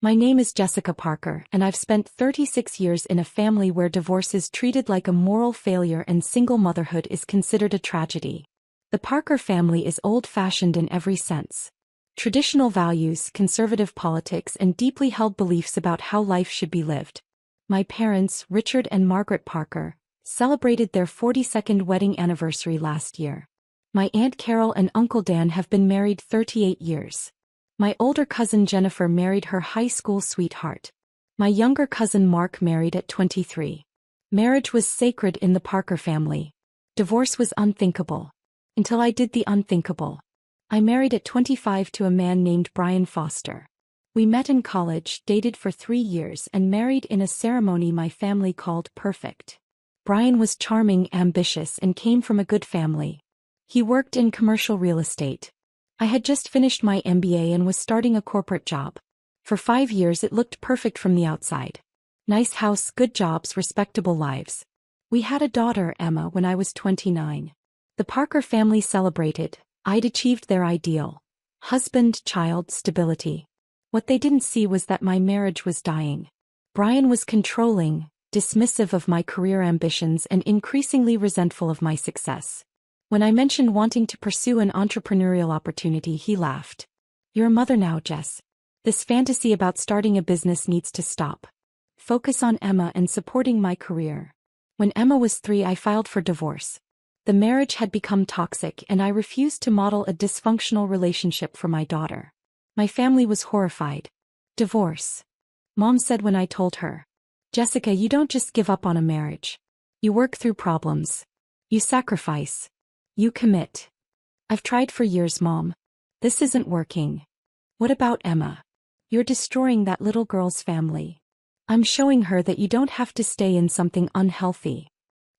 My name is Jessica Parker, and I've spent 36 years in a family where divorce is treated like a moral failure and single motherhood is considered a tragedy. The Parker family is old-fashioned in every sense. Traditional values, conservative politics, and deeply held beliefs about how life should be lived. My parents, Richard and Margaret Parker, celebrated their 42nd wedding anniversary last year. My Aunt Carol and Uncle Dan have been married 38 years. My older cousin Jennifer married her high school sweetheart. My younger cousin Mark married at 23. Marriage was sacred in the Parker family. Divorce was unthinkable. Until I did the unthinkable. I married at 25 to a man named Brian Foster. We met in college, dated for 3 years, and married in a ceremony my family called perfect. Brian was charming, ambitious, and came from a good family. He worked in commercial real estate. I had just finished my MBA and was starting a corporate job. For 5 years it looked perfect from the outside. Nice house, good jobs, respectable lives. We had a daughter, Emma, when I was 29. The Parker family celebrated. I'd achieved their ideal. Husband, child, stability. What they didn't see was that my marriage was dying. Brian was controlling, dismissive of my career ambitions and increasingly resentful of my success. When I mentioned wanting to pursue an entrepreneurial opportunity, he laughed. "You're a mother now, Jess. This fantasy about starting a business needs to stop. Focus on Emma and supporting my career." When Emma was 3, I filed for divorce. The marriage had become toxic and I refused to model a dysfunctional relationship for my daughter. My family was horrified. "Divorce," Mom said when I told her. "Jessica, you don't just give up on a marriage. You work through problems. You sacrifice. You commit." "I've tried for years, Mom. This isn't working." "What about Emma? You're destroying that little girl's family. I'm showing her that you don't have to stay in something unhealthy."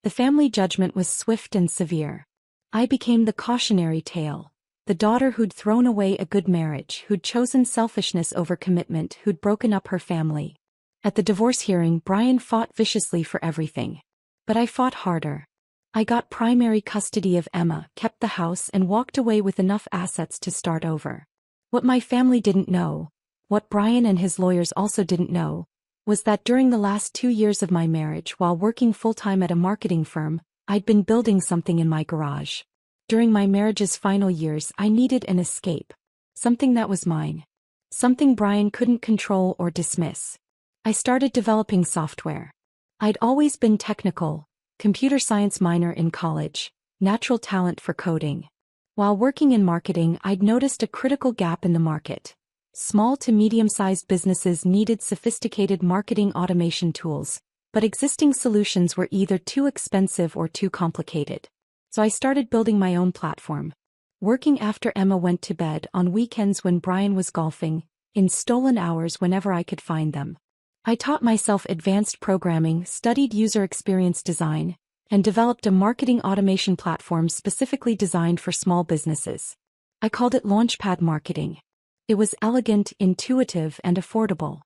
The family judgment was swift and severe. I became the cautionary tale. The daughter who'd thrown away a good marriage, who'd chosen selfishness over commitment, who'd broken up her family. At the divorce hearing, Brian fought viciously for everything. But I fought harder. I got primary custody of Emma, kept the house, and walked away with enough assets to start over. What my family didn't know, what Brian and his lawyers also didn't know, was that during the last 2 years of my marriage, while working full-time at a marketing firm, I'd been building something in my garage. During my marriage's final years, I needed an escape. Something that was mine. Something Brian couldn't control or dismiss. I started developing software. I'd always been technical. Computer science minor in college, natural talent for coding. While working in marketing, I'd noticed a critical gap in the market. Small to medium-sized businesses needed sophisticated marketing automation tools, but existing solutions were either too expensive or too complicated. So I started building my own platform. Working after Emma went to bed, on weekends when Brian was golfing, in stolen hours whenever I could find them. I taught myself advanced programming, studied user experience design, and developed a marketing automation platform specifically designed for small businesses. I called it Launchpad Marketing. It was elegant, intuitive, and affordable.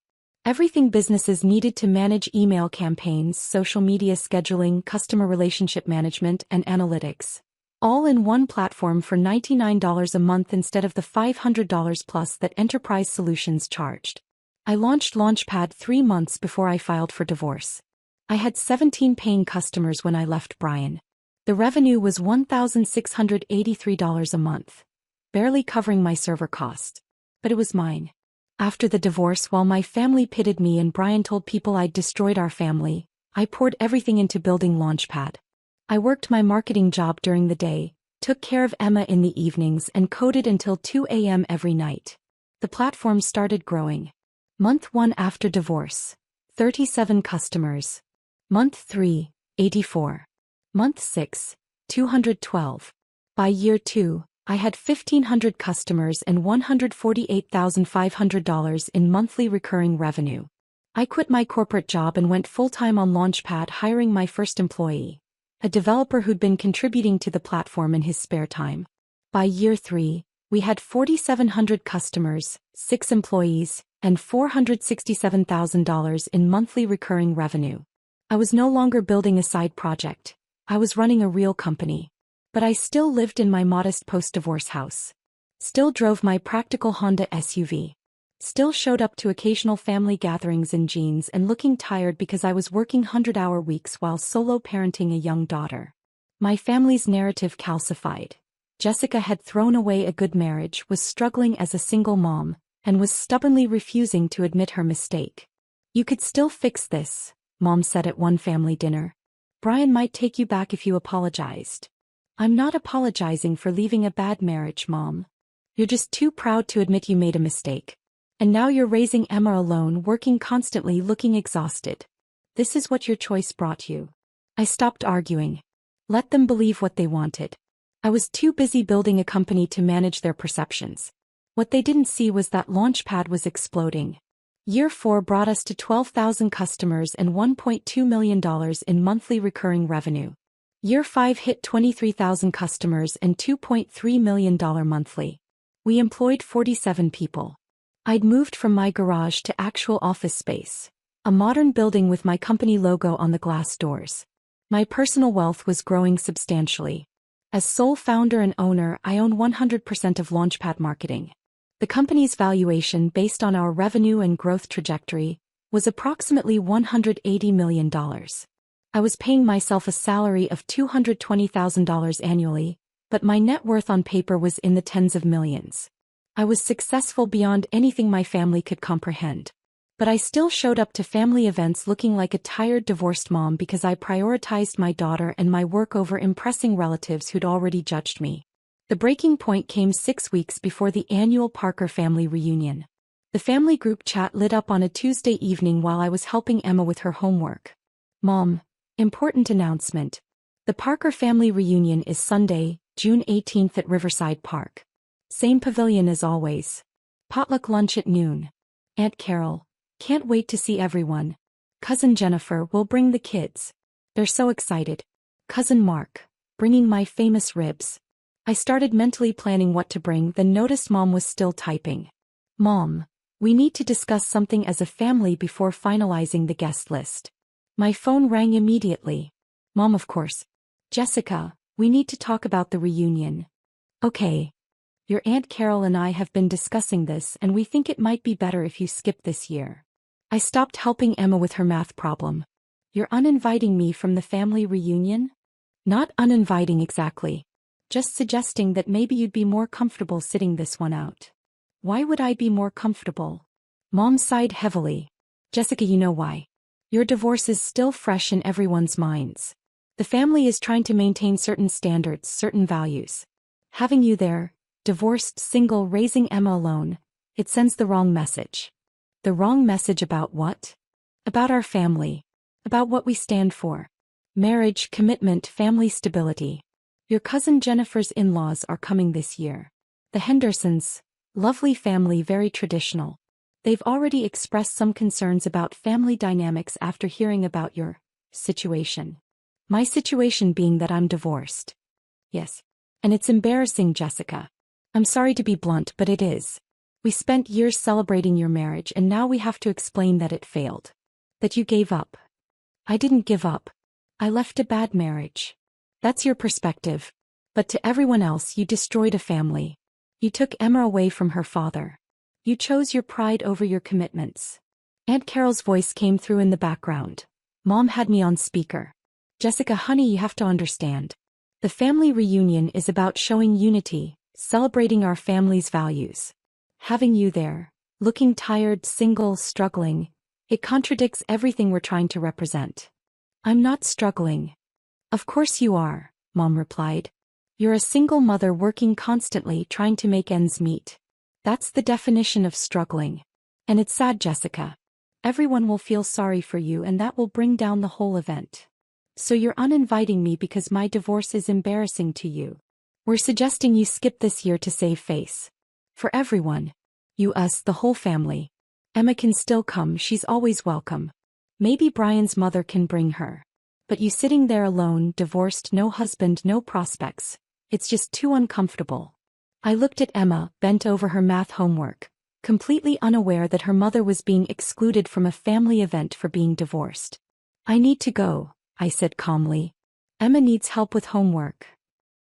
Everything businesses needed to manage: email campaigns, social media scheduling, customer relationship management, and analytics. All in one platform for $99 a month instead of the $500 plus that enterprise solutions charged. I launched Launchpad 3 months before I filed for divorce. I had 17 paying customers when I left Brian. The revenue was $1,683 a month, barely covering my server cost. But it was mine. After the divorce, while my family pitted me and Brian told people I'd destroyed our family, I poured everything into building Launchpad. I worked my marketing job during the day, took care of Emma in the evenings, and coded until 2 a.m. every night. The platform started growing. Month 1 after divorce, 37 customers. Month 3, 84. Month 6, 212. By year 2, I had 1,500 customers and $148,500 in monthly recurring revenue. I quit my corporate job and went full-time on Launchpad, hiring my first employee, a developer who'd been contributing to the platform in his spare time. By year 3, we had 4,700 customers, 6 employees, and $467,000 in monthly recurring revenue. I was no longer building a side project. I was running a real company. But I still lived in my modest post-divorce house. Still drove my practical Honda SUV. Still showed up to occasional family gatherings in jeans and looking tired because I was working 100-hour weeks while solo parenting a young daughter. My family's narrative calcified. Jessica had thrown away a good marriage, was struggling as a single mom, and was stubbornly refusing to admit her mistake. "You could still fix this," Mom said at one family dinner. "Brian might take you back if you apologized." "I'm not apologizing for leaving a bad marriage, Mom. You're just too proud to admit you made a mistake. And now you're raising Emma alone, working constantly, looking exhausted. This is what your choice brought you." I stopped arguing. Let them believe what they wanted. I was too busy building a company to manage their perceptions. What they didn't see was that Launchpad was exploding. Year 4 brought us to 12,000 customers and $1.2 million in monthly recurring revenue. Year 5 hit 23,000 customers and $2.3 million monthly. We employed 47 people. I'd moved from my garage to actual office space, a modern building with my company logo on the glass doors. My personal wealth was growing substantially. As sole founder and owner, I own 100% of Launchpad Marketing. The company's valuation, based on our revenue and growth trajectory, was approximately $180 million. I was paying myself a salary of $220,000 annually, but my net worth on paper was in the tens of millions. I was successful beyond anything my family could comprehend. But I still showed up to family events looking like a tired divorced mom because I prioritized my daughter and my work over impressing relatives who'd already judged me. The breaking point came 6 weeks before the annual Parker family reunion. The family group chat lit up on a Tuesday evening while I was helping Emma with her homework. "Mom, important announcement. The Parker family reunion is Sunday, June 18th at Riverside Park. Same pavilion as always. Potluck lunch at noon. Aunt Carol, can't wait to see everyone. Cousin Jennifer will bring the kids. They're so excited. Cousin Mark, bringing my famous ribs." I started mentally planning what to bring, then noticed Mom was still typing. "Mom, we need to discuss something as a family before finalizing the guest list." My phone rang immediately. "Mom, of course. Jessica, we need to talk about the reunion." "Okay. Your Aunt Carol and I have been discussing this and we think it might be better if you skip this year." I stopped helping Emma with her math problem. "You're uninviting me from the family reunion?" "Not uninviting exactly. Just suggesting that maybe you'd be more comfortable sitting this one out." "Why would I be more comfortable?" Mom sighed heavily. "Jessica, you know why. Your divorce is still fresh in everyone's minds. The family is trying to maintain certain standards, certain values. Having you there, divorced, single, raising Emma alone, it sends the wrong message." "The wrong message about what?" "About our family. About what we stand for. Marriage, commitment, family stability. Your cousin Jennifer's in-laws are coming this year. The Hendersons, lovely family, very traditional. They've already expressed some concerns about family dynamics after hearing about your situation." "My situation being that I'm divorced." "Yes. And it's embarrassing, Jessica. I'm sorry to be blunt, but it is. We spent years celebrating your marriage and now we have to explain that it failed. That you gave up." "I didn't give up. I left a bad marriage." "That's your perspective. But to everyone else, you destroyed a family. You took Emma away from her father. You chose your pride over your commitments." Aunt Carol's voice came through in the background. Mom had me on speaker. "Jessica, honey, you have to understand. The family reunion is about showing unity, celebrating our family's values. Having you there, looking tired, single, struggling, it contradicts everything we're trying to represent." "I'm not struggling." "Of course you are," Mom replied. "You're a single mother working constantly trying to make ends meet. That's the definition of struggling. And it's sad, Jessica. Everyone will feel sorry for you and that will bring down the whole event. So you're uninviting me because my divorce is embarrassing to you. We're suggesting you skip this year to save face. For everyone. You, us, the whole family. Emma can still come, she's always welcome. Maybe Brian's mother can bring her. But you sitting there alone, divorced, no husband, no prospects. It's just too uncomfortable." I looked at Emma, bent over her math homework, completely unaware that her mother was being excluded from a family event for being divorced. "I need to go," I said calmly. "Emma needs help with homework.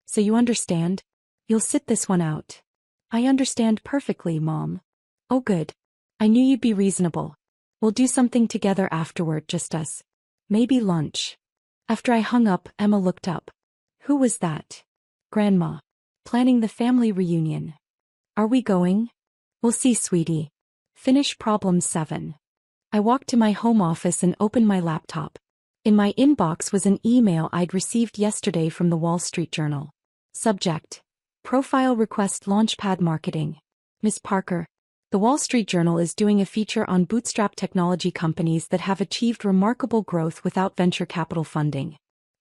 So you understand? You'll sit this one out." "I understand perfectly, Mom." "Oh good. I knew you'd be reasonable. We'll do something together afterward, just us. Maybe lunch. After I hung up, Emma looked up. Who was that? Grandma. Planning the family reunion. Are we going? We'll see, sweetie. Finish problem 7. I walked to my home office and opened my laptop. In my inbox was an email I'd received yesterday from the Wall Street Journal. Subject: Profile Request Launchpad Marketing. Miss Parker, the Wall Street Journal is doing a feature on bootstrap technology companies that have achieved remarkable growth without venture capital funding.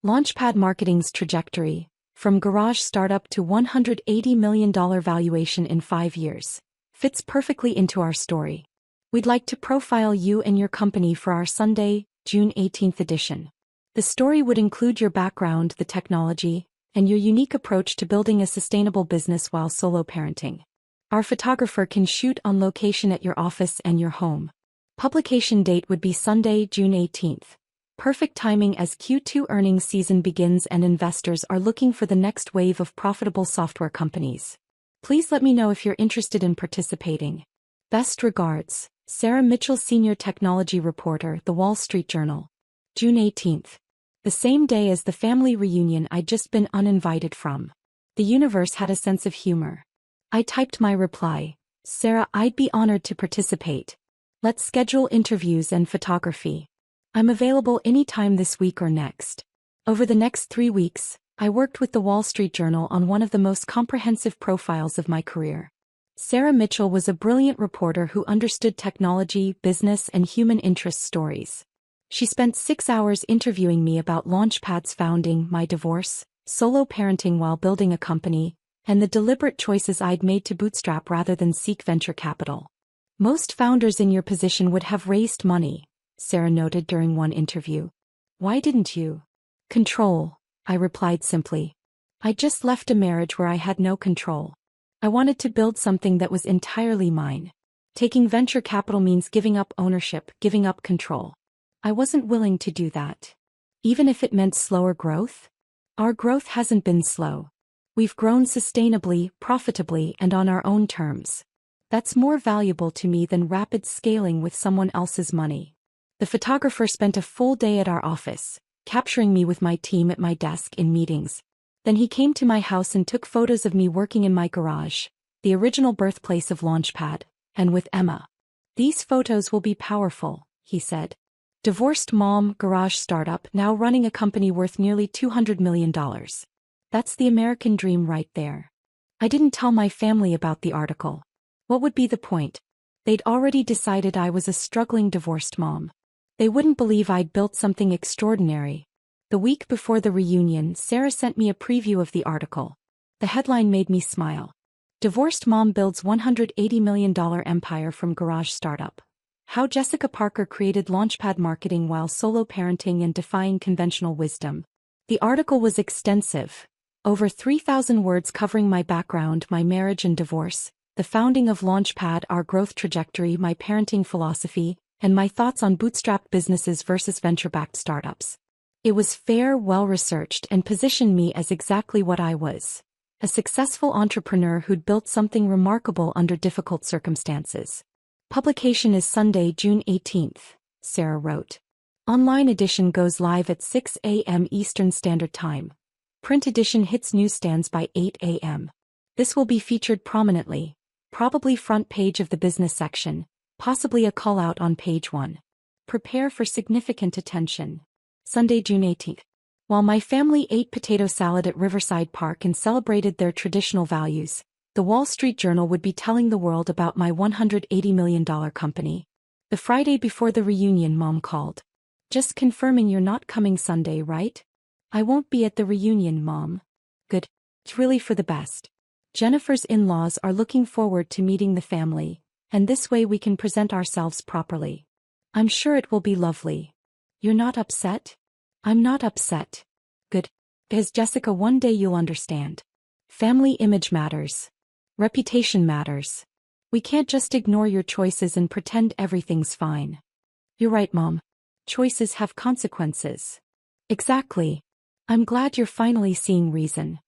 Launchpad Marketing's trajectory, from garage startup to $180 million valuation in 5 years, fits perfectly into our story. We'd like to profile you and your company for our Sunday, June 18th edition. The story would include your background, the technology, and your unique approach to building a sustainable business while solo parenting. Our photographer can shoot on location at your office and your home. Publication date would be Sunday, June 18th. Perfect timing as Q2 earnings season begins and investors are looking for the next wave of profitable software companies. Please let me know if you're interested in participating. Best regards, Sarah Mitchell, Senior Technology Reporter, The Wall Street Journal. June 18th. The same day as the family reunion I'd just been uninvited from. The universe had a sense of humor. I typed my reply. Sarah, I'd be honored to participate. Let's schedule interviews and photography. I'm available anytime this week or next. Over the next 3 weeks, I worked with the Wall Street Journal on one of the most comprehensive profiles of my career. Sarah Mitchell was a brilliant reporter who understood technology, business, and human interest stories. She spent 6 hours interviewing me about Launchpad's founding, my divorce, solo parenting while building a company, and the deliberate choices I'd made to bootstrap rather than seek venture capital. Most founders in your position would have raised money, Sarah noted during one interview. Why didn't you? Control, I replied simply. I just left a marriage where I had no control. I wanted to build something that was entirely mine. Taking venture capital means giving up ownership, giving up control. I wasn't willing to do that. Even if it meant slower growth? Our growth hasn't been slow. We've grown sustainably, profitably, and on our own terms. That's more valuable to me than rapid scaling with someone else's money. The photographer spent a full day at our office, capturing me with my team at my desk in meetings. Then he came to my house and took photos of me working in my garage, the original birthplace of Launchpad, and with Emma. These photos will be powerful, he said. Divorced mom, garage startup, now running a company worth nearly $200 million. That's the American dream right there. I didn't tell my family about the article. What would be the point? They'd already decided I was a struggling divorced mom. They wouldn't believe I'd built something extraordinary. The week before the reunion, Sarah sent me a preview of the article. The headline made me smile. Divorced mom builds $180 million empire from garage startup. How Jessica Parker created Launchpad marketing while solo parenting and defying conventional wisdom. The article was extensive. Over 3,000 words covering my background, my marriage and divorce, the founding of Launchpad, our growth trajectory, my parenting philosophy, and my thoughts on bootstrap businesses versus venture-backed startups. It was fair, well-researched, and positioned me as exactly what I was. A successful entrepreneur who'd built something remarkable under difficult circumstances. Publication is Sunday, June 18th, Sarah wrote. Online edition goes live at 6 a.m. Eastern Standard Time. Print edition hits newsstands by 8 a.m. This will be featured prominently, probably front page of the business section, possibly a call-out on page 1. Prepare for significant attention. Sunday, June 18th. While my family ate potato salad at Riverside Park and celebrated their traditional values, the Wall Street Journal would be telling the world about my $180 million company. The Friday before the reunion, Mom called. Just confirming you're not coming Sunday, right? I won't be at the reunion, Mom. Good. It's really for the best. Jennifer's in-laws are looking forward to meeting the family, and this way we can present ourselves properly. I'm sure it will be lovely. You're not upset? I'm not upset. Good. Because Jessica, one day you'll understand. Family image matters. Reputation matters. We can't just ignore your choices and pretend everything's fine. You're right, Mom. Choices have consequences. Exactly. I'm glad you're finally seeing reason.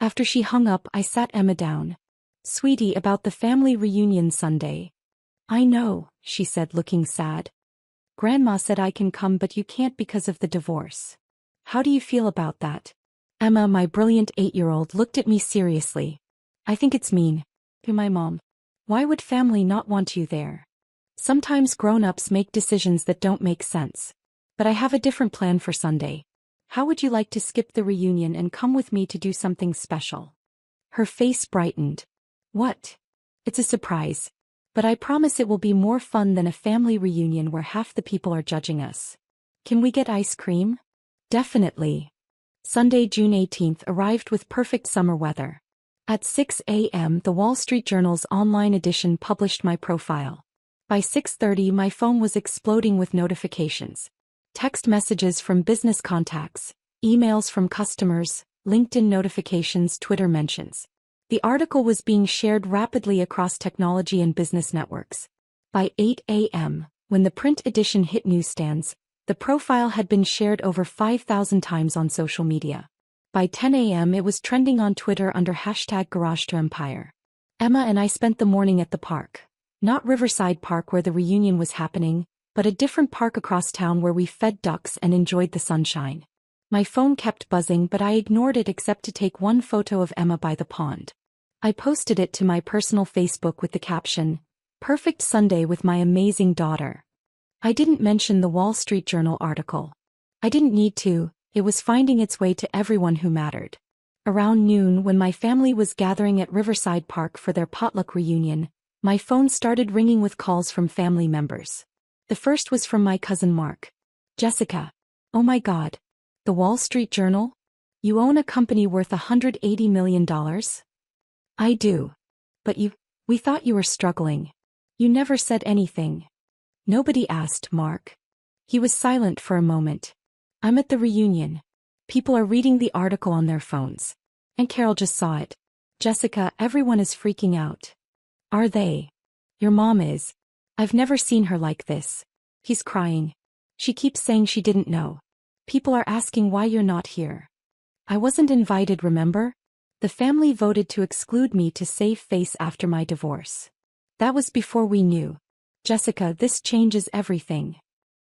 After she hung up, I sat Emma down. Sweetie, about the family reunion Sunday. I know, she said, looking sad. Grandma said I can come but you can't because of the divorce. How do you feel about that? Emma, my brilliant 8-year-old, looked at me seriously. I think it's mean. To my mom. Why would family not want you there? Sometimes grown-ups make decisions that don't make sense. But I have a different plan for Sunday. How would you like to skip the reunion and come with me to do something special? Her face brightened. What? It's a surprise. But I promise it will be more fun than a family reunion where half the people are judging us. Can we get ice cream? Definitely. Sunday, June 18th arrived with perfect summer weather. At 6 a.m., the Wall Street Journal's online edition published my profile. By 6:30, my phone was exploding with notifications. Text messages from business contacts, emails from customers, LinkedIn notifications, Twitter mentions. The article was being shared rapidly across technology and business networks. By 8 a.m., when the print edition hit newsstands, the profile had been shared over 5,000 times on social media. By 10 a.m. it was trending on Twitter under #GarageToEmpire. Emma and I spent the morning at the park. Not Riverside Park where the reunion was happening, but a different park across town where we fed ducks and enjoyed the sunshine. My phone kept buzzing but I ignored it except to take one photo of Emma by the pond. I posted it to my personal Facebook with the caption, "Perfect Sunday with my amazing daughter." I didn't mention the Wall Street Journal article. I didn't need to, it was finding its way to everyone who mattered. Around noon, when my family was gathering at Riverside Park for their potluck reunion, my phone started ringing with calls from family members. The first was from my cousin Mark. "Jessica. Oh my God. The Wall Street Journal? You own a company worth $180 million? I do. But we thought you were struggling. You never said anything." Nobody asked, Mark. He was silent for a moment. "I'm at the reunion. People are reading the article on their phones. And Carol just saw it. Jessica, everyone is freaking out." "Are they? Your mom is. I've never seen her like this." "He's crying. She keeps saying she didn't know. People are asking why you're not here." "I wasn't invited, remember? The family voted to exclude me to save face after my divorce. That was before we knew. Jessica, this changes everything."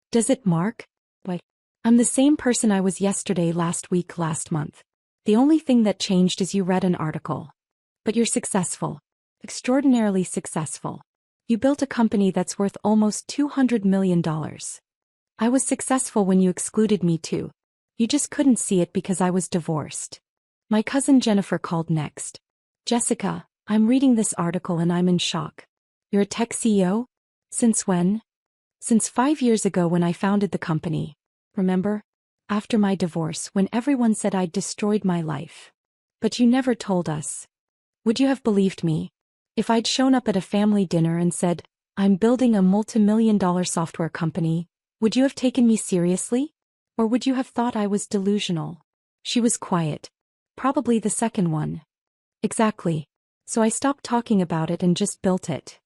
"Does it, Mark?" "Why? I'm the same person I was yesterday, last week, last month. The only thing that changed is you read an article. But you're successful. Extraordinarily successful. You built a company that's worth almost $200 million. I was successful when you excluded me too. You just couldn't see it because I was divorced." My cousin Jennifer called next. "Jessica, I'm reading this article and I'm in shock. You're a tech CEO? Since when?" "Since 5 years ago when I founded the company. Remember? After my divorce, when everyone said I'd destroyed my life. But you never told us. Would you have believed me? If I'd shown up at a family dinner and said, 'I'm building a multi-million-dollar software company,' would you have taken me seriously? Or would you have thought I was delusional?" She was quiet. "Probably the second one." "Exactly. So I stopped talking about it and just built it."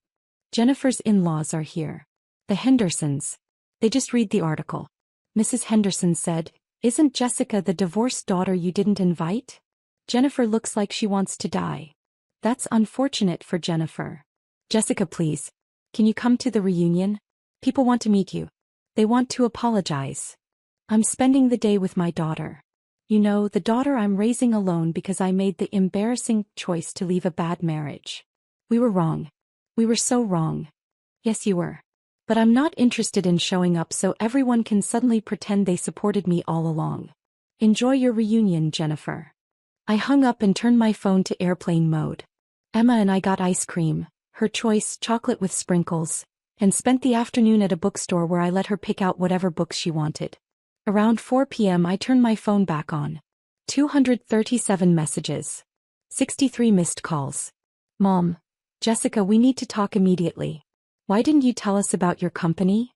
Jennifer's in-laws are here. The Hendersons. They just read the article. Mrs. Henderson said, "Isn't Jessica the divorced daughter you didn't invite?" Jennifer looks like she wants to die. That's unfortunate for Jennifer. "Jessica, please. Can you come to the reunion? People want to meet you. They want to apologize. I'm spending the day with my daughter. You know, the daughter I'm raising alone because I made the embarrassing choice to leave a bad marriage. We were wrong. We were so wrong." "Yes, you were. But I'm not interested in showing up so everyone can suddenly pretend they supported me all along. Enjoy your reunion, Jennifer." I hung up and turned my phone to airplane mode. Emma and I got ice cream, her choice, chocolate with sprinkles, and spent the afternoon at a bookstore where I let her pick out whatever books she wanted. Around 4 p.m. I turned my phone back on. 237 messages. 63 missed calls. "Mom. Jessica, we need to talk immediately. Why didn't you tell us about your company?"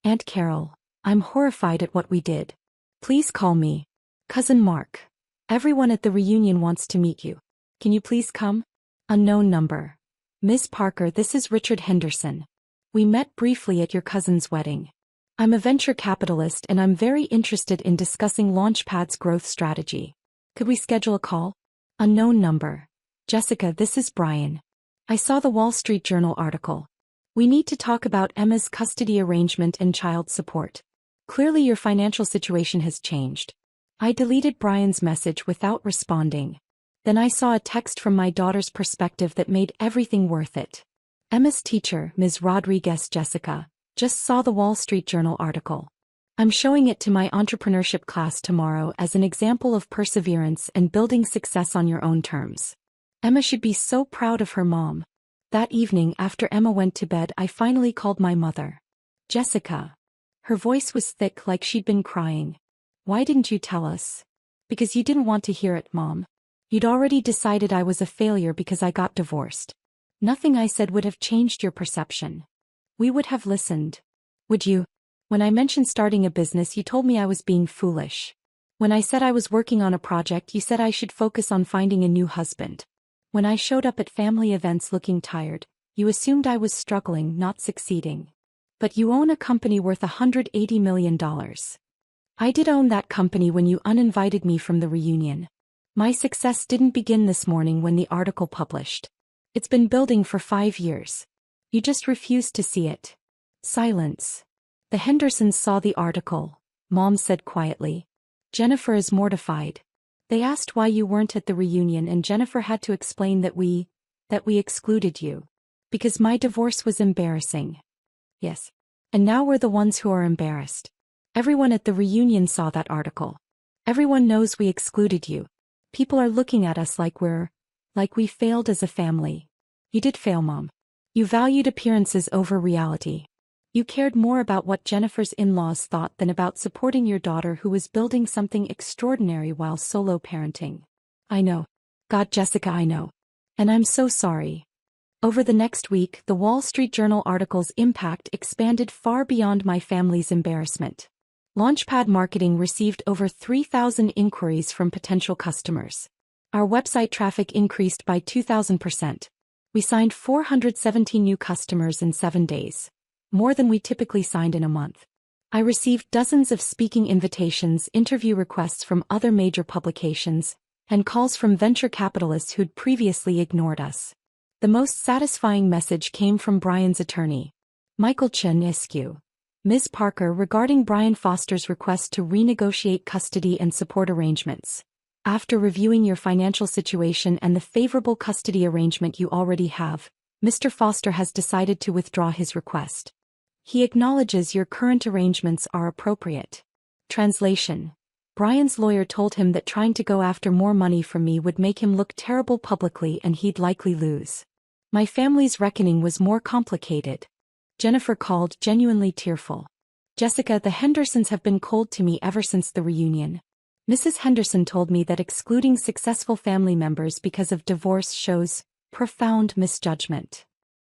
"Aunt Carol, I'm horrified at what we did. Please call me. Cousin Mark. Everyone at the reunion wants to meet you. Can you please come?" Unknown number. "Miss Parker, this is Richard Henderson. We met briefly at your cousin's wedding. I'm a venture capitalist and I'm very interested in discussing Launchpad's growth strategy. Could we schedule a call?" Unknown number. "Jessica, this is Brian. I saw the Wall Street Journal article. We need to talk about Emma's custody arrangement and child support. Clearly your financial situation has changed. I deleted Brian's message without responding. Then I saw a text from my daughter's perspective that made everything worth it. Emma's teacher, Ms. Rodriguez Jessica, just saw the Wall Street Journal article. I'm showing it to my entrepreneurship class tomorrow as an example of perseverance and building success on your own terms. Emma should be so proud of her mom. That evening after Emma went to bed, I finally called my mother. Jessica. Her voice was thick like she'd been crying. Why didn't you tell us? Because you didn't want to hear it, Mom. You'd already decided I was a failure because I got divorced. Nothing I said would have changed your perception. We would have listened. Would you? When I mentioned starting a business, you told me I was being foolish. When I said I was working on a project, you said I should focus on finding a new husband. When I showed up at family events looking tired, you assumed I was struggling, not succeeding. But you own a company worth $180 million. I did own that company when you uninvited me from the reunion. My success didn't begin this morning when the article published. It's been building for 5 years. You just refused to see it. Silence. The Hendersons saw the article, Mom said quietly. Jennifer is mortified. They asked why you weren't at the reunion and Jennifer had to explain that we excluded you. Because my divorce was embarrassing. Yes. And now we're the ones who are embarrassed. Everyone at the reunion saw that article. Everyone knows we excluded you. People are looking at us like we failed as a family. You did fail, Mom. You valued appearances over reality. You cared more about what Jennifer's in-laws thought than about supporting your daughter who was building something extraordinary while solo parenting. I know. God, Jessica, I know. And I'm so sorry. Over the next week, the Wall Street Journal article's impact expanded far beyond my family's embarrassment. Launchpad Marketing received over 3,000 inquiries from potential customers. Our website traffic increased by 2,000%. We signed 417 new customers in 7 days. More than we typically signed in a month. I received dozens of speaking invitations, interview requests from other major publications, and calls from venture capitalists who'd previously ignored us. The most satisfying message came from Brian's attorney, Michael Chinescu. Ms. Parker, regarding Brian Foster's request to renegotiate custody and support arrangements. After reviewing your financial situation and the favorable custody arrangement you already have, Mr. Foster has decided to withdraw his request. He acknowledges your current arrangements are appropriate. Translation. Brian's lawyer told him that trying to go after more money from me would make him look terrible publicly and he'd likely lose. My family's reckoning was more complicated. Jennifer called, genuinely tearful. Jessica, the Hendersons have been cold to me ever since the reunion. Mrs. Henderson told me that excluding successful family members because of divorce shows profound misjudgment.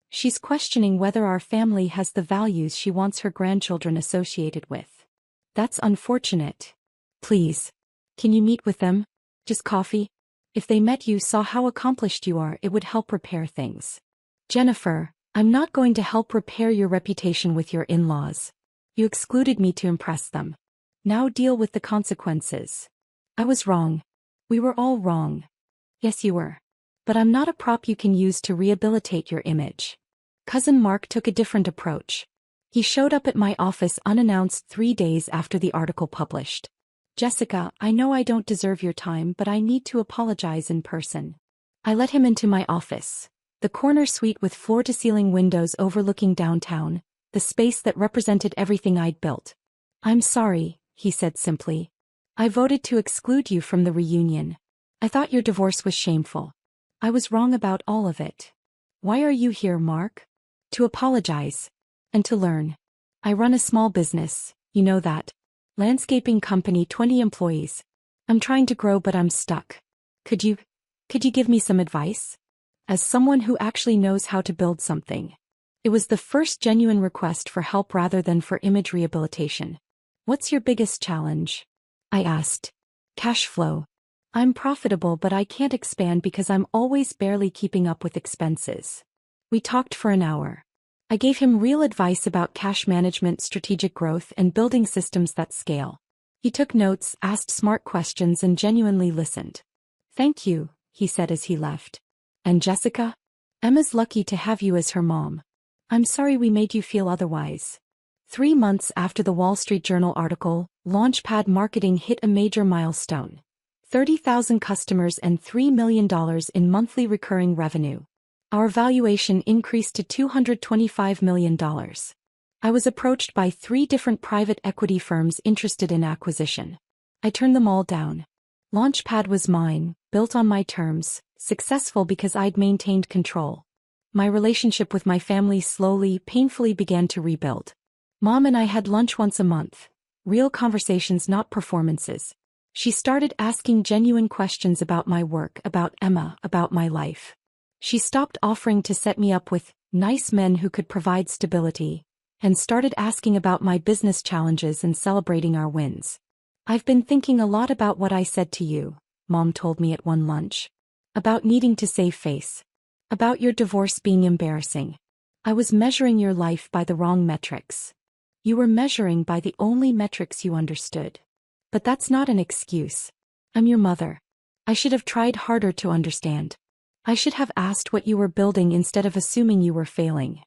She's questioning whether our family has the values she wants her grandchildren associated with. That's unfortunate. Please. Can you meet with them? Just coffee? If they met you, saw how accomplished you are, it would help repair things. Jennifer, I'm not going to help repair your reputation with your in-laws. You excluded me to impress them. Now deal with the consequences. I was wrong. We were all wrong. Yes, you were. But I'm not a prop you can use to rehabilitate your image. Cousin Mark took a different approach. He showed up at my office unannounced 3 days after the article published. Jessica, I know I don't deserve your time, but I need to apologize in person. I let him into my office. The corner suite with floor-to-ceiling windows overlooking downtown, the space that represented everything I'd built. I'm sorry, he said simply. I voted to exclude you from the reunion. I thought your divorce was shameful. I was wrong about all of it. Why are you here, Mark? To apologize. And to learn. I run a small business, you know that. Landscaping company, 20 employees. I'm trying to grow but I'm stuck. Could you give me some advice? As someone who actually knows how to build something. It was the first genuine request for help rather than for image rehabilitation. What's your biggest challenge? I asked. Cash flow. I'm profitable but I can't expand because I'm always barely keeping up with expenses. We talked for an hour. I gave him real advice about cash management, strategic growth, and building systems that scale. He took notes, asked smart questions, and genuinely listened. Thank you, he said as he left. And Jessica? Emma's lucky to have you as her mom. I'm sorry we made you feel otherwise. 3 months after the Wall Street Journal article, Launchpad marketing hit a major milestone. 30,000 customers and $3 million in monthly recurring revenue. Our valuation increased to $225 million. I was approached by 3 different private equity firms interested in acquisition. I turned them all down. Launchpad was mine, built on my terms, successful because I'd maintained control. My relationship with my family slowly, painfully began to rebuild. Mom and I had lunch once a month. Real conversations, not performances. She started asking genuine questions about my work, about Emma, about my life. She stopped offering to set me up with nice men who could provide stability, and started asking about my business challenges and celebrating our wins. I've been thinking a lot about what I said to you, Mom told me at one lunch. About needing to save face. About your divorce being embarrassing. I was measuring your life by the wrong metrics. You were measuring by the only metrics you understood. But that's not an excuse. I'm your mother. I should have tried harder to understand. I should have asked what you were building instead of assuming you were failing.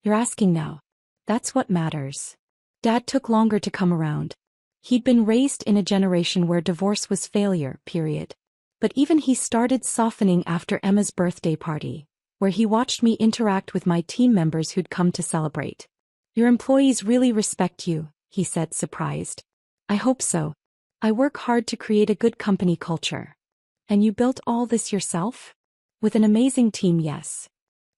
You're asking now. That's what matters. Dad took longer to come around. He'd been raised in a generation where divorce was failure, period. But even he started softening after Emma's birthday party, where he watched me interact with my team members who'd come to celebrate. Your employees really respect you, he said, surprised. I hope so. I work hard to create a good company culture. And you built all this yourself? With an amazing team, yes.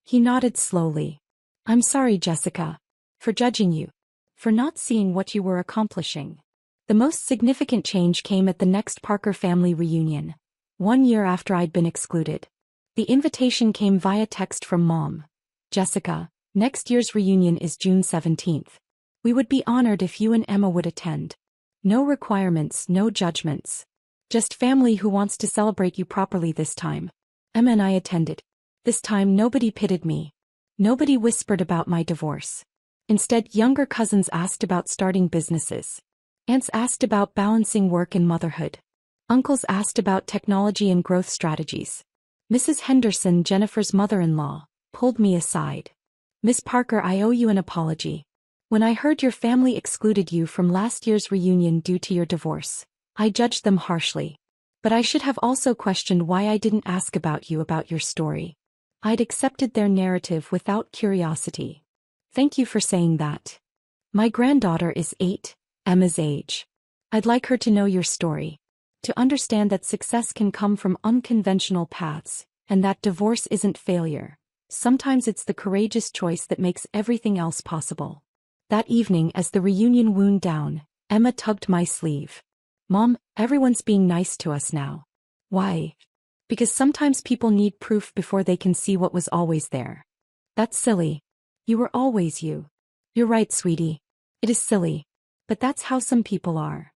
He nodded slowly. I'm sorry, Jessica. For judging you. For not seeing what you were accomplishing. The most significant change came at the next Parker family reunion. 1 year after I'd been excluded. The invitation came via text from Mom. Jessica, next year's reunion is June 17th. We would be honored if you and Emma would attend. No requirements, no judgments. Just family who wants to celebrate you properly this time. Emma and I attended. This time nobody pitted me. Nobody whispered about my divorce. Instead, younger cousins asked about starting businesses. Aunts asked about balancing work and motherhood. Uncles asked about technology and growth strategies. Mrs. Henderson, Jennifer's mother-in-law, pulled me aside. Miss Parker, I owe you an apology. When I heard your family excluded you from last year's reunion due to your divorce, I judged them harshly. But I should have also questioned why I didn't ask about you, about your story. I'd accepted their narrative without curiosity. Thank you for saying that. My granddaughter is 8, Emma's age. I'd like her to know your story. To understand that success can come from unconventional paths, and that divorce isn't failure. Sometimes it's the courageous choice that makes everything else possible. That evening, as the reunion wound down, Emma tugged my sleeve. Mom, everyone's being nice to us now. Why? Because sometimes people need proof before they can see what was always there. That's silly. You were always you. You're right, sweetie. It is silly. But that's how some people are.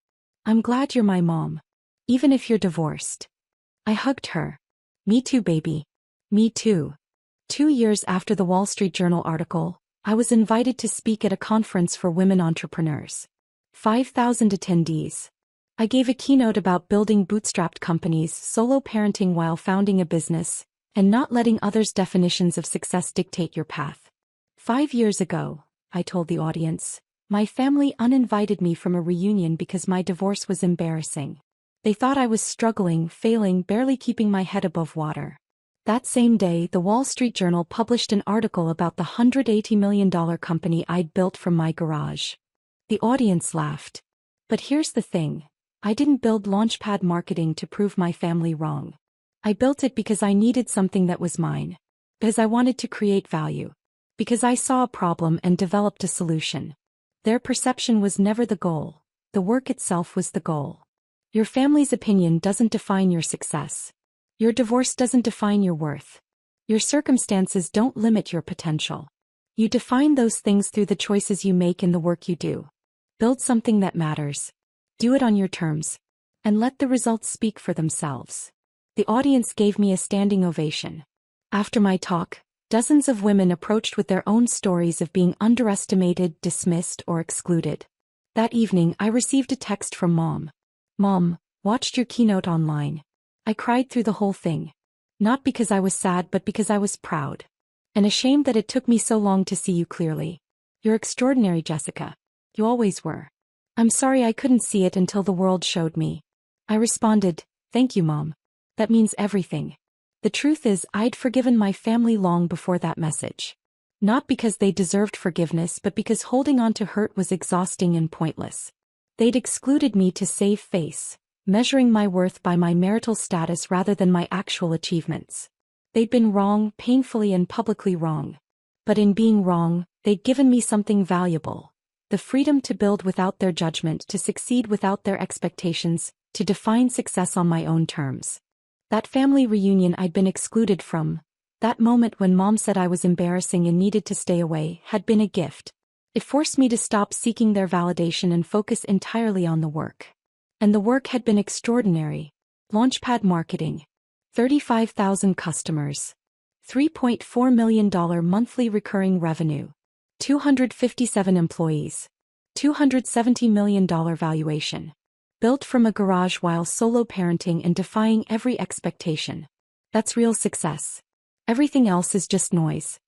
I'm glad you're my mom. Even if you're divorced. I hugged her. Me too, baby. Me too. 2 years after the Wall Street Journal article, I was invited to speak at a conference for women entrepreneurs. 5,000 attendees. I gave a keynote about building bootstrapped companies, solo parenting while founding a business, and not letting others' definitions of success dictate your path. 5 years ago, I told the audience, my family uninvited me from a reunion because my divorce was embarrassing. They thought I was struggling, failing, barely keeping my head above water. That same day, the Wall Street Journal published an article about the $180 million company I'd built from my garage. The audience laughed. But here's the thing. I didn't build Launchpad marketing to prove my family wrong. I built it because I needed something that was mine. Because I wanted to create value. Because I saw a problem and developed a solution. Their perception was never the goal. The work itself was the goal. Your family's opinion doesn't define your success. Your divorce doesn't define your worth. Your circumstances don't limit your potential. You define those things through the choices you make in the work you do. Build something that matters. Do it on your terms. And let the results speak for themselves. The audience gave me a standing ovation. After my talk, dozens of women approached with their own stories of being underestimated, dismissed, or excluded. That evening, I received a text from Mom. Mom, watched your keynote online. I cried through the whole thing. Not because I was sad, but because I was proud. And ashamed that it took me so long to see you clearly. You're extraordinary, Jessica. You always were. I'm sorry I couldn't see it until the world showed me. I responded, thank you, Mom. That means everything. The truth is, I'd forgiven my family long before that message. Not because they deserved forgiveness, but because holding on to hurt was exhausting and pointless. They'd excluded me to save face, measuring my worth by my marital status rather than my actual achievements. They'd been wrong, painfully and publicly wrong. But in being wrong, they'd given me something valuable. The freedom to build without their judgment, to succeed without their expectations, to define success on my own terms. That family reunion I'd been excluded from, that moment when Mom said I was embarrassing and needed to stay away, had been a gift. It forced me to stop seeking their validation and focus entirely on the work. And the work had been extraordinary. Launchpad marketing. 35,000 customers. $3.4 million monthly recurring revenue. 257 employees. $270 million valuation. Built from a garage while solo parenting and defying every expectation. That's real success. Everything else is just noise.